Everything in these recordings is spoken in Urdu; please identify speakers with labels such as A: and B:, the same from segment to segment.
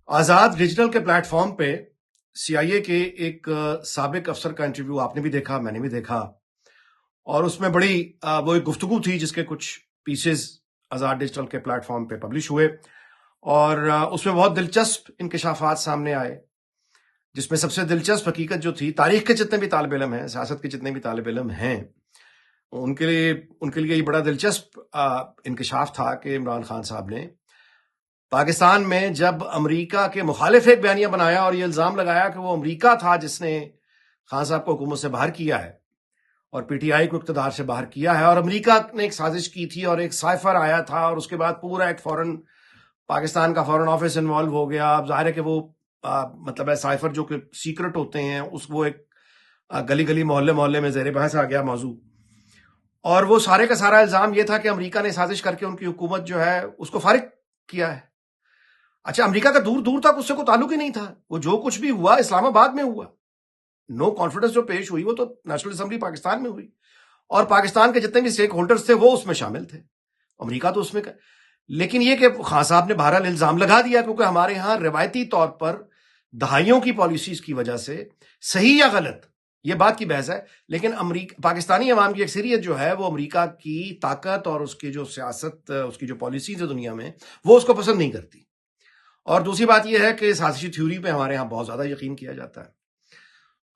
A: آزاد ڈیجیٹل کے پلیٹ فارم پہ سی آئی اے کے ایک سابق افسر کا انٹرویو آپ نے بھی دیکھا، میں نے بھی دیکھا، اور اس میں بڑی وہ ایک گفتگو تھی جس کے کچھ پیسز آزاد ڈیجیٹل کے پلیٹ فارم پہ پبلش ہوئے، اور اس میں بہت دلچسپ انکشافات سامنے آئے، جس میں سب سے دلچسپ حقیقت جو تھی، تاریخ کے جتنے بھی طالب علم ہیں، سیاست کے جتنے بھی طالب علم ہیں، ان کے لیے یہ بڑا دلچسپ انکشاف تھا کہ عمران خان صاحب نے پاکستان میں جب امریکہ کے مخالف ایک بیانیہ بنایا اور یہ الزام لگایا کہ وہ امریکہ تھا جس نے خان صاحب کو حکومت سے باہر کیا ہے اور پی ٹی آئی کو اقتدار سے باہر کیا ہے، اور امریکہ نے ایک سازش کی تھی اور ایک سائفر آیا تھا، اور اس کے بعد پورا ایک پاکستان کا فورن آفس انوالو ہو گیا۔ اب ظاہر ہے کہ وہ مطلب ہے سائفر جو کہ سیکرٹ ہوتے ہیں، وہ ایک گلی گلی محلے محلے میں زیر بحث آ گیا موضوع، اور وہ سارے کا سارا الزام یہ تھا کہ امریکہ نے سازش کر کے ان کی حکومت جو ہے اس کو فارغ کیا ہے۔ اچھا، امریکہ کا دور دور تک اس سے کوئی تعلق ہی نہیں تھا، وہ جو کچھ بھی ہوا اسلام آباد میں ہوا، نو کانفیڈنس جو پیش ہوئی وہ تو نیشنل اسمبلی پاکستان میں ہوئی، اور پاکستان کے جتنے بھی اسٹیک ہولڈرز تھے وہ اس میں شامل تھے، امریکہ تو اس میں لیکن یہ کہ خان صاحب نے بہرحال الزام لگا دیا، کیونکہ ہمارے ہاں روایتی طور پر دہائیوں کی پالیسیز کی وجہ سے صحیح یا غلط یہ بات کی بحث ہے، لیکن پاکستانی عوام کی اکثریت جو ہے وہ امریکہ کی طاقت اور اس کی جو سیاست، اس کی جو پالیسیز ہے دنیا میں، وہ اس کو پسند نہیں کرتی۔ اور دوسری بات یہ ہے کہ سازشی تھیوری پہ ہمارے ہاں بہت زیادہ یقین کیا جاتا ہے۔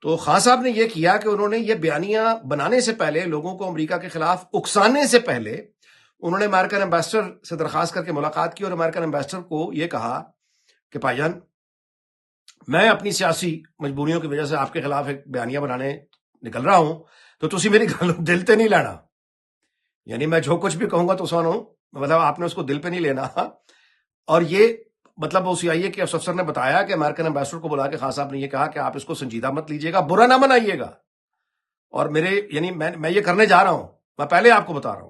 A: تو خان صاحب نے یہ کیا کہ انہوں نے یہ بیانیہ بنانے سے پہلے، لوگوں کو امریکہ کے خلاف اکسانے سے پہلے، انہوں نے امریکن ایمبیسڈر سے درخواست کر کے ملاقات کی، اور امریکن ایمبیسڈر کو یہ کہا کہ بھائی جان، میں اپنی سیاسی مجبوریوں کی وجہ سے آپ کے خلاف ایک بیانیہ بنانے نکل رہا ہوں، تو تسی میری گل دل تے نہیں لینا، یعنی میں جو کچھ بھی کہوں گا تو سنو، مطلب آپ نے اس کو دل پہ نہیں لینا۔ اور یہ مطلب وہ سی آئی اے کے افسر نے بتایا کہ امریکن ایمبیسڈر کو بلا کے خان صاحب نے یہ کہا کہ آپ اس کو سنجیدہ مت لیجیے گا، برا نہ منائیے گا، اور میں یہ کرنے جا رہا ہوں، میں پہلے آپ کو بتا رہا ہوں۔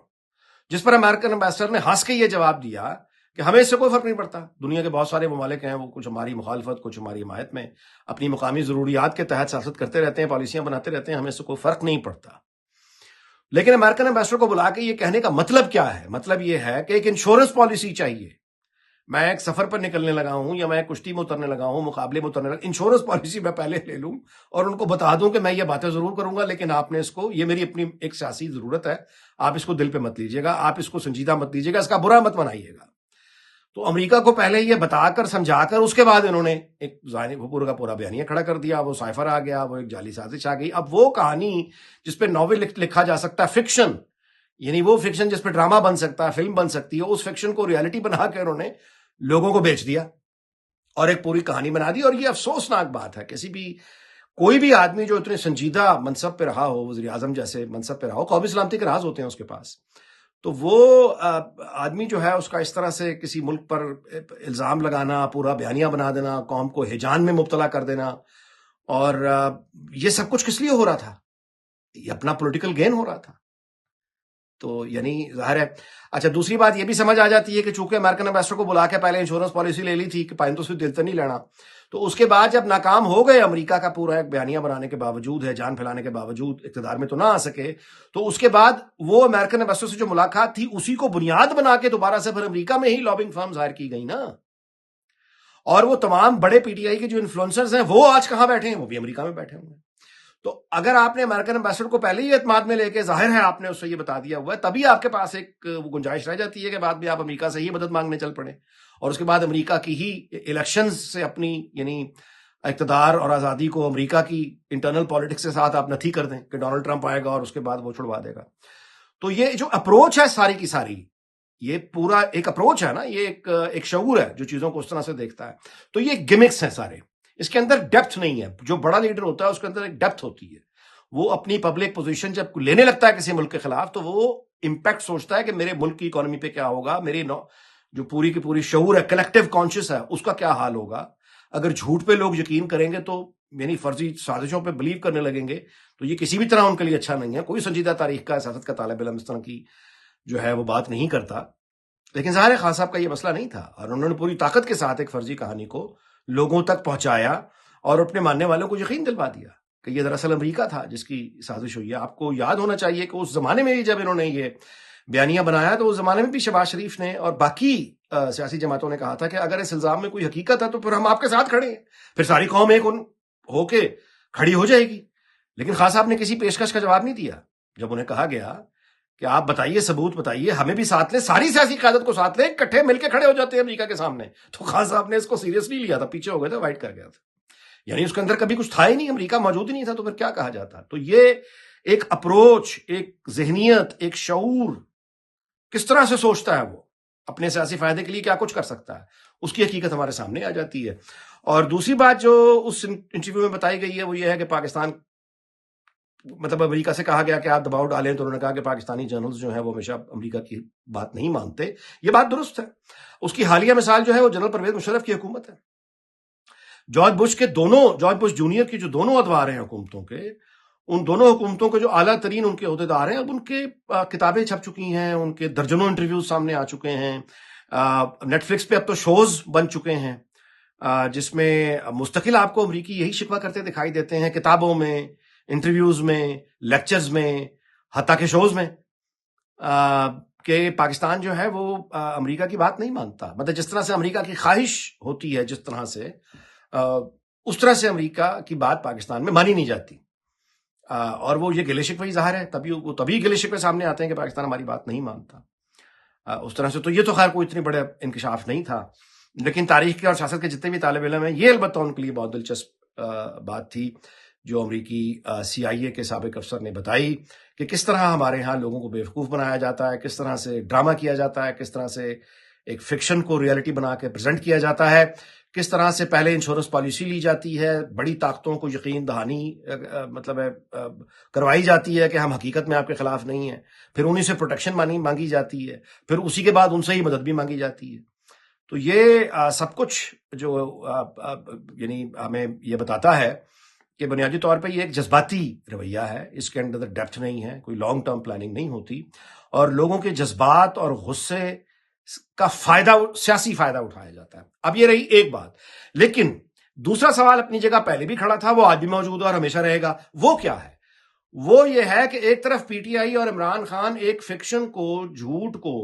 A: جس پر امریکن ایمبیسڈر نے ہنس کے یہ جواب دیا کہ ہمیں اس سے کوئی فرق نہیں پڑتا، دنیا کے بہت سارے ممالک ہیں، وہ کچھ ہماری مخالفت کچھ ہماری حمایت میں اپنی مقامی ضروریات کے تحت سیاست کرتے رہتے ہیں، پالیسیاں بناتے رہتے ہیں، ہمیں اس سے کوئی فرق نہیں پڑتا۔ لیکن امریکن ایمبیسڈر کو بلا کے یہ کہنے کا مطلب کیا ہے؟ مطلب یہ ہے کہ ایک انشورنس پالیسی چاہیے، میں ایک سفر پر نکلنے لگا ہوں یا میں ایک کشتی میں اترنے لگا ہوں، مقابلے میں اترنے لگا، انشورنس پالیسی میں پہلے لے لوں اور ان کو بتا دوں کہ میں یہ باتیں ضرور کروں گا، لیکن آپ نے اس کو، یہ میری اپنی ایک سیاسی ضرورت ہے، آپ اس کو دل پہ مت لیجیے گا، آپ اس کو سنجیدہ مت لیجیے گا، اس کا برا مت منائیے گا۔ تو امریکہ کو پہلے یہ بتا کر سمجھا کر اس کے بعد انہوں نے ایک پورا کا پورا بیانیہ کھڑا کر دیا، وہ سائفر آ گیا، وہ ایک جعلی سازش آ گئی۔ اب وہ کہانی جس پہ ناول لکھا جا سکتا ہے، فکشن، یعنی وہ فکشن جس پہ ڈرامہ بن سکتا ہے، فلم بن سکتی ہے، اس فکشن کو ریالٹی بنا کے انہوں نے لوگوں کو بیچ دیا اور ایک پوری کہانی بنا دی۔ اور یہ افسوسناک بات ہے، کوئی بھی آدمی جو اتنے سنجیدہ منصب پہ رہا ہو، وزیر اعظم جیسے منصب پہ رہا ہو، قومی سلامتی کے راز ہوتے ہیں اس کے پاس، تو وہ آدمی جو ہے اس کا اس طرح سے کسی ملک پر الزام لگانا، پورا بیانیہ بنا دینا، قوم کو ہیجان میں مبتلا کر دینا، اور یہ سب کچھ کس لیے ہو رہا تھا؟ یہ اپنا پولیٹیکل گین ہو رہا تھا۔ تو یعنی ظاہر ہے۔ اچھا، دوسری بات یہ بھی سمجھ آ جاتی ہے کہ چونکہ امریکن ایمبیسڈر کو بلا کے پہلے انشورنس پالیسی لے لی تھی کہ پائن تو صرف دل سے نہیں لینا، تو اس کے بعد جب ناکام ہو گئے امریکہ کا پورا ایک بیانیہ بنانے کے باوجود، ہے جان پھیلانے کے باوجود، اقتدار میں تو نہ آ سکے، تو اس کے بعد وہ امریکن ایمبیسڈر سے جو ملاقات تھی اسی کو بنیاد بنا کے دوبارہ سے پھر امریکہ میں ہی لابنگ فرمز ہائر کی گئی نا، اور وہ تمام بڑے پی ٹی آئی کے جو انفلوئنسرز ہیں وہ آج کہاں بیٹھے ہیں؟ وہ بھی امریکہ میں بیٹھے ہوئے ہیں۔ تو اگر آپ نے امریکن ایمبیسڈر کو پہلے ہی اعتماد میں لے کے، ظاہر ہے آپ نے اس سے یہ بتا دیا ہوا ہے، تبھی آپ کے پاس ایک گنجائش رہ جاتی ہے کہ بعد میں آپ امریکہ سے ہی مدد مانگنے چل پڑے، اور اس کے بعد امریکہ کی ہی الیکشنز سے اپنی یعنی اقتدار اور آزادی کو امریکہ کی انٹرنل پالیٹکس کے ساتھ آپ نتھی کر دیں کہ ڈونلڈ ٹرمپ آئے گا اور اس کے بعد وہ چھڑوا دے گا۔ تو یہ جو اپروچ ہے ساری کی ساری، یہ پورا ایک اپروچ ہے نا، یہ ایک شعور ہے جو چیزوں کو اس طرح سے دیکھتا ہے۔ تو یہ گمکس ہیں سارے، اس کے اندر ڈیپتھ نہیں ہے۔ جو بڑا لیڈر ہوتا ہے اس کے اندر ایک ڈیپتھ ہوتی ہے، وہ اپنی پبلک پوزیشن جب لینے لگتا ہے کسی ملک کے خلاف تو وہ امپیکٹ سوچتا ہے کہ میرے ملک کی اکانومی پہ کیا ہوگا، میری جو پوری کی پوری شعور ہے، کلیکٹیو کانشیس ہے، اس کا کیا حال ہوگا۔ اگر جھوٹ پہ لوگ یقین کریں گے تو یعنی فرضی سازشوں پہ بلیو کرنے لگیں گے، تو یہ کسی بھی طرح ان کے لیے اچھا نہیں ہے۔ کوئی سنجیدہ تاریخ کا، سیاست کا طالب علم اس طرح کی جو ہے وہ بات نہیں کرتا۔ لیکن ظاہر ہے خان صاحب کا یہ مسئلہ نہیں تھا، اور انہوں نے پوری طاقت کے ساتھ ایک فرضی کہانی کو لوگوں تک پہنچایا اور اپنے ماننے والوں کو یقین دلوا دیا کہ یہ دراصل امریکہ تھا جس کی سازش ہوئی ہے۔ آپ کو یاد ہونا چاہیے کہ اس زمانے میں جب انہوں نے یہ بیانیہ بنایا تو اس زمانے میں بھی شہباز شریف نے اور باقی سیاسی جماعتوں نے کہا تھا کہ اگر اس الزام میں کوئی حقیقت ہے تو پھر ہم آپ کے ساتھ کھڑے ہیں، پھر ساری قوم ایک ہو کے کھڑی ہو جائے گی. لیکن خان صاحب نے کسی پیشکش کا جواب نہیں دیا. جب انہیں کہا گیا کہ آپ بتائیے، ثبوت بتائیے، ہمیں بھی ساتھ لیں، ساری سیاسی قیادت کو ساتھ لیں، اکٹھے مل کے کھڑے ہو جاتے ہیں امریکہ کے سامنے، تو خان صاحب نے اس کو سیریس نہیں لیا تھا، پیچھے ہو گئے تھے، وائٹ کر گیا تھا. یعنی اس کے اندر کبھی کچھ تھا ہی نہیں، امریکہ موجود ہی نہیں تھا، تو پھر کیا کہا جاتا. تو یہ ایک اپروچ، ایک ذہنیت، ایک شعور، کس طرح سے سوچتا ہے وہ، اپنے سیاسی فائدے کے لیے کیا کچھ کر سکتا ہے، اس کی حقیقت ہمارے سامنے آ جاتی ہے. اور دوسری بات جو اس انٹرویو میں بتائی گئی ہے وہ یہ ہے کہ پاکستان، مطلب امریکہ سے کہا گیا کہ آپ دباؤ ڈالیں، تو انہوں نے کہا کہ پاکستانی جرنلز جو ہیں وہ ہمیشہ امریکہ کی بات نہیں مانتے. یہ بات درست ہے. اس کی حالیہ مثال جو ہے وہ جنرل پرویز مشرف کی حکومت ہے. جارج بش جونیئر کی جو دونوں ادوار ہیں حکومتوں کے، ان دونوں حکومتوں کے جو اعلیٰ ترین ان کے عہدیدار ہیں، اب ان کے کتابیں چھپ چکی ہیں، ان کے درجنوں انٹرویوز سامنے آ چکے ہیں. نیٹ فلکس پہ اب تو شوز بن چکے ہیں جس میں مستقل آپ کو امریکی یہی شکوہ کرتے دکھائی دیتے ہیں، کتابوں میں، انٹرویوز میں، لیکچرز میں، حتیٰ کہ شوز میں، کہ پاکستان جو ہے وہ امریکہ کی بات نہیں مانتا. مطلب جس طرح سے امریکہ کی خواہش ہوتی ہے، جس طرح سے اس طرح سے امریکہ کی بات پاکستان میں مانی نہیں جاتی. اور وہ یہ گلے شکوے ظاہر ہے، تبھی گلے شکوے سامنے آتے ہیں کہ پاکستان ہماری بات نہیں مانتا. اس طرح سے تو یہ تو خیر کوئی اتنی بڑے انکشاف نہیں تھا، لیکن تاریخ کے اور سیاست کے جتنے بھی طالب علم ہیں، یہ البتہ ان کے لیے بہت دلچسپ بات تھی جو امریکی CIA کے سابق افسر نے بتائی کہ کس طرح ہمارے ہاں لوگوں کو بیوقوف بنایا جاتا ہے، کس طرح سے ڈرامہ کیا جاتا ہے، کس طرح سے ایک فکشن کو ریئلٹی بنا کے پریزنٹ کیا جاتا ہے، کس طرح سے پہلے انشورنس پالیسی لی جاتی ہے، بڑی طاقتوں کو یقین دہانی مطلب کروائی جاتی ہے کہ ہم حقیقت میں آپ کے خلاف نہیں ہیں، پھر انہیں سے پروٹیکشن مانگی جاتی ہے، پھر اسی کے بعد ان سے ہی مدد بھی مانگی جاتی ہے. تو یہ سب کچھ جو یعنی ہمیں یہ بتاتا ہے کہ بنیادی طور پہ یہ ایک جذباتی رویہ ہے، اس کے اندر ڈیپتھ نہیں ہے، کوئی لانگ ٹرم پلاننگ نہیں ہوتی، اور لوگوں کے جذبات اور غصے کا سیاسی فائدہ اٹھایا جاتا ہے. اب یہ رہی ایک بات. لیکن دوسرا سوال اپنی جگہ پہلے بھی کھڑا تھا، وہ آج بھی موجود ہے اور ہمیشہ رہے گا. وہ کیا ہے؟ وہ یہ ہے کہ ایک طرف PTI اور عمران خان ایک فکشن کو، جھوٹ کو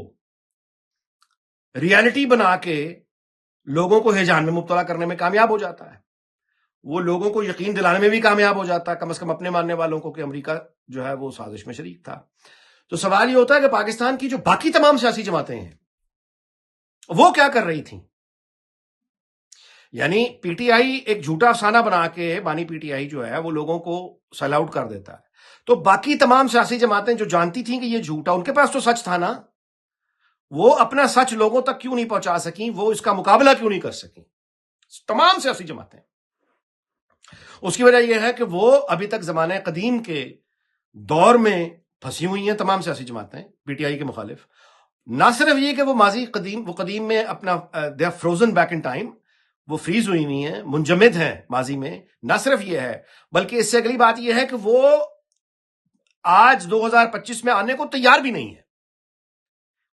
A: ریالٹی بنا کے لوگوں کو ہیجان میں مبتلا کرنے میں کامیاب ہو جاتا ہے، وہ لوگوں کو یقین دلانے میں بھی کامیاب ہو جاتا ہے، کم از کم اپنے ماننے والوں کو، کہ امریکہ جو ہے وہ سازش میں شریک تھا. تو سوال یہ ہوتا ہے کہ پاکستان کی جو باقی تمام سیاسی جماعتیں ہیں وہ کیا کر رہی تھیں؟ یعنی PTI ایک جھوٹا افسانہ بنا کے، بانی PTI جو ہے وہ لوگوں کو سیل آؤٹ کر دیتا ہے، تو باقی تمام سیاسی جماعتیں جو جانتی تھیں کہ یہ جھوٹا، ان کے پاس تو سچ تھا نا، وہ اپنا سچ لوگوں تک کیوں نہیں پہنچا سکیں، وہ اس کا مقابلہ کیوں نہیں کر سکیں تمام سیاسی جماعتیں؟ اس کی وجہ یہ ہے کہ وہ ابھی تک زمانہ قدیم کے دور میں پھنسی ہوئی ہیں تمام سیاسی جماعتیں PTI کے مخالف. نہ صرف یہ کہ وہ قدیم میں اپنا they are frozen back in time, وہ فریز ہوئی ہوئی ہیں، منجمد ہیں ماضی میں. نہ صرف یہ ہے، بلکہ اس سے اگلی بات یہ ہے کہ وہ آج 2025 میں آنے کو تیار بھی نہیں ہے.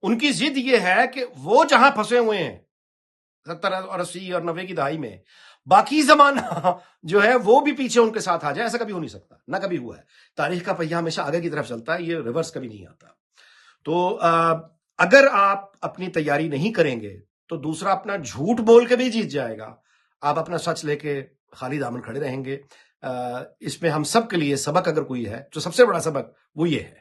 A: ان کی ضد یہ ہے کہ وہ جہاں پھنسے ہوئے ہیں 70 اور 80 اور 90 کی دہائی میں، باقی زمانہ جو ہے وہ بھی پیچھے ان کے ساتھ آ جائے. ایسا کبھی ہو نہیں سکتا، نہ کبھی ہوا ہے. تاریخ کا پہیہ ہمیشہ آگے کی طرف چلتا ہے، یہ ریورس کبھی نہیں آتا. تو اگر آپ اپنی تیاری نہیں کریں گے تو دوسرا اپنا جھوٹ بول کے بھی جیت جائے گا، آپ اپنا سچ لے کے خالی دامن کھڑے رہیں گے. اس میں ہم سب کے لیے سبق اگر کوئی ہے تو سب سے بڑا سبق وہ یہ ہے.